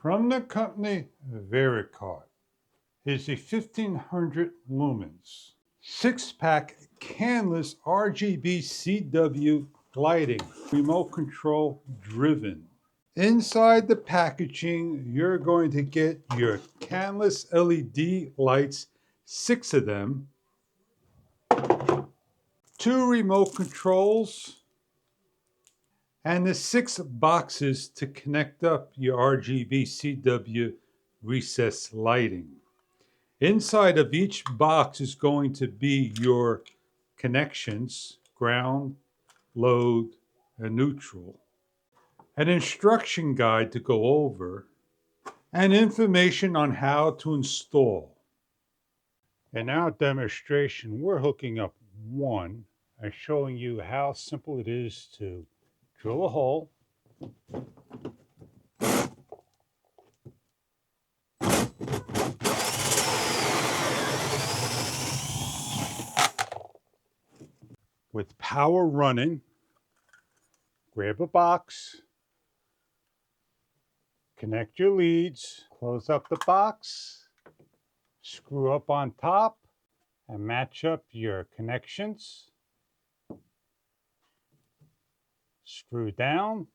From the company VARICART is a 1500 lumens 6-pack canvas RGBCW lighting, remote control driven. Inside the packaging, you're going to get your canvas LED lights, 6 of them, 2 remote controls, and the 6 boxes to connect up your RGBCW recessed lighting. Inside of each box is going to be your connections, ground, load, and neutral, an instruction guide to go over, and information on how to install. In our demonstration, we're hooking up one and showing you how simple it is to drill a hole, with power running, grab a box, connect your leads, close up the box, screw up on top, and match up your connections. Screw down,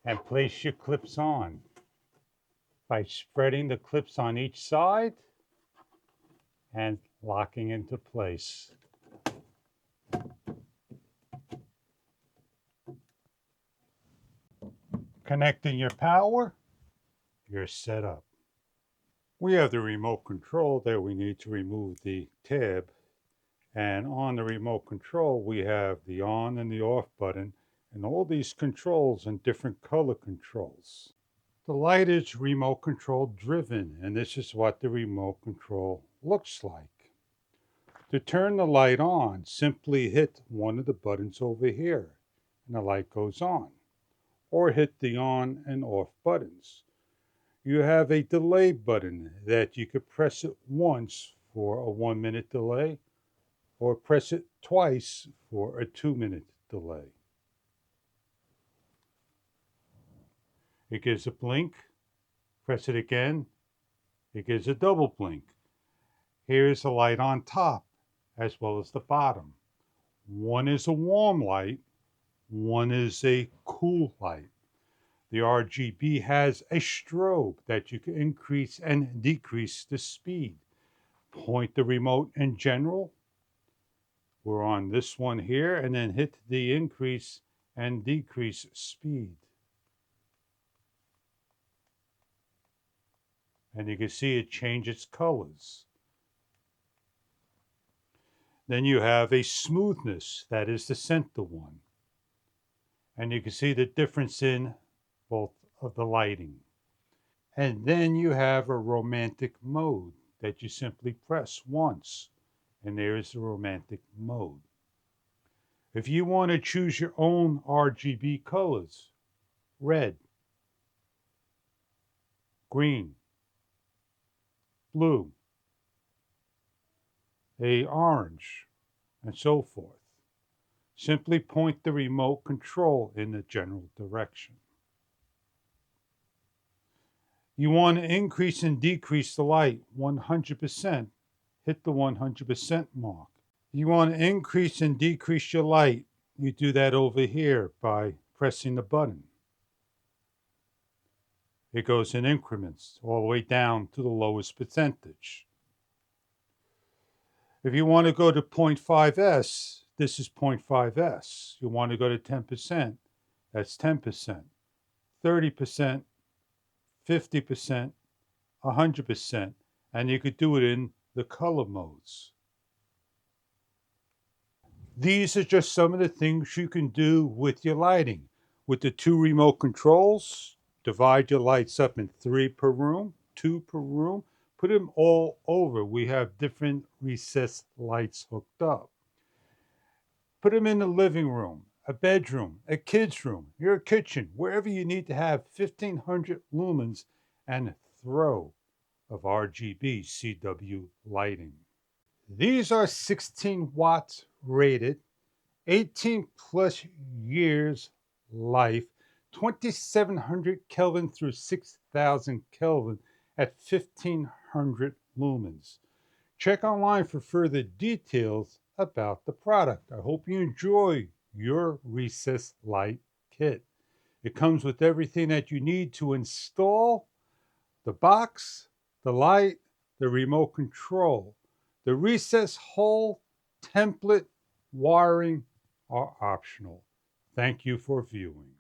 and place your clips on by spreading the clips on each side and locking into place. Connecting your power, you're set up. We have the remote control there. We need to remove the tab, and on the remote control we have the on and the off button and all these controls and different color controls. The light is remote control driven, and this is what the remote control looks like. To turn the light on, simply hit one of the buttons over here and the light goes on, or hit the on and off buttons. You have a delay button that you could press it once for a 1-minute delay, or press it twice for a 2-minute delay. It gives a blink, press it again, it gives a double blink. Here's the light on top as well as the bottom. One is a warm light, one is a cool light. The RGB has a strobe that you can increase and decrease the speed. Point the remote in general. We're on this one here, and then hit the increase and decrease speed. And you can see it change its colors. Then you have a smoothness, that is the center one. And you can see the difference in both of the lighting. And then you have a romantic mode that you simply press once, and there is the romantic mode. If you want to choose your own RGB colors, red, green, blue, a orange, and so forth, simply point the remote control in the general direction. You want to increase and decrease the light 100%, hit the 100% mark. You want to increase and decrease your light, you do that over here by pressing the button. It goes in increments all the way down to the lowest percentage. If you want to go to 0.5s, this is 0.5s. You want to go to 10%, that's 10%, 30%, 50%, 100%, and you could do it in the color modes. These are just some of the things you can do with your lighting. With the 2 remote controls, divide your lights up in 3 per room, 2 per room, put them all over. We have different recessed lights hooked up. Put them in the living room, a bedroom, a kid's room, your kitchen, wherever you need to have 1500 lumens and throw of RGB CW lighting. These are 16 watts rated, 18 plus years life, 2700 Kelvin through 6000 Kelvin at 1500 lumens. Check online for further details about the product. I hope you enjoy your recess light kit. It comes with everything that you need to install the box, the light, the remote control. The recess hole, template, wiring are optional. Thank you for viewing.